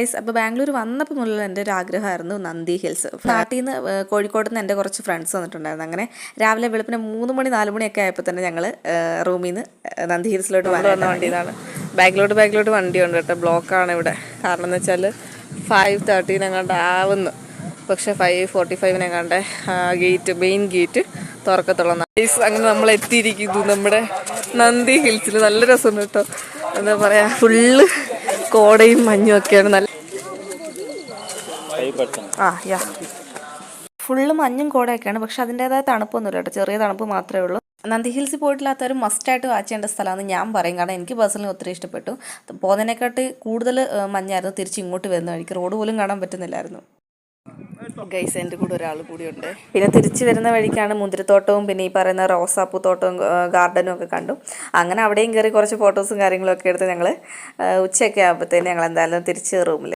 അപ്പോൾ ബാംഗ്ലൂർ വന്നപ്പോൾ മുതൽ എൻ്റെ ഒരു ആഗ്രഹമായിരുന്നു നന്ദി ഹിൽസ്. നാട്ടിൽ നിന്ന് കോഴിക്കോട് നിന്ന് എൻ്റെ കുറച്ച് ഫ്രണ്ട്സ് വന്നിട്ടുണ്ടായിരുന്നു. അങ്ങനെ രാവിലെ വെളുപ്പിന് 3 മണി 4 മണിയൊക്കെ ആയപ്പോൾ തന്നെ ഞങ്ങൾ റൂമിൽ നിന്ന് നന്ദി ഹിൽസിലോട്ട് വന്ന വണ്ടി ഇതാണ്. ബാക്കിലോട്ട് വണ്ടിയുണ്ട് കേട്ടോ. ബ്ലോക്കാണ് ഇവിടെ. കാരണം എന്ന് വെച്ചാൽ 5:30 ആവുന്നു, പക്ഷെ 5:45 മെയിൻ ഗേറ്റ് തുറക്കത്തുള്ള. അങ്ങനെ നമ്മൾ എത്തിയിരിക്കുന്നു നമ്മുടെ നന്ദി ഹിൽസിൽ. നല്ല രസമുണ്ട് കേട്ടോ. എന്താ പറയുക, ഫുള്ള് കോടയും മഞ്ഞും ഒക്കെയാണ്. നല്ല ഫുള്ള് മഞ്ഞും കോടയൊക്കെയാണ്, പക്ഷെ അതിൻ്റെതായ തണുപ്പൊന്നുമില്ല കേട്ടോ. ചെറിയ തണുപ്പ് മാത്രമേ ഉള്ളൂ. നന്ദി ഹിൽസിൽ പോയിട്ടില്ലാത്തവരും മസ്റ്റായിട്ട് വാച്ച് ചെയ്യേണ്ട സ്ഥലമാണെന്ന് ഞാൻ പറയും. കാരണം എനിക്ക് പേഴ്സണലി ഒത്തിരി ഇഷ്ടപ്പെട്ടു. പോകുന്നതിനെക്കാട്ടി കൂടുതൽ മഞ്ഞായിരുന്നു തിരിച്ച് ഇങ്ങോട്ട് വരുന്ന വഴിക്ക്. റോഡ് പോലും കാണാൻ പറ്റുന്നില്ലായിരുന്നു. ഗൈസ്, എൻ്റെ കൂടെ ഒരാൾ കൂടിയുണ്ട്. പിന്നെ തിരിച്ച് വരുന്ന വഴിക്കാണ് മുന്തിരിത്തോട്ടവും പിന്നെ ഈ പറയുന്ന റോസാപ്പൂ തോട്ടവും ഗാർഡനും ഒക്കെ കണ്ടു. അങ്ങനെ അവിടെയും കയറി കുറച്ച് ഫോട്ടോസും കാര്യങ്ങളൊക്കെ എടുത്ത് ഞങ്ങൾ ഉച്ചയൊക്കെ ആകുമ്പോഴത്തേന് ഞങ്ങൾ എന്തായാലും തിരിച്ച് റൂമിൽ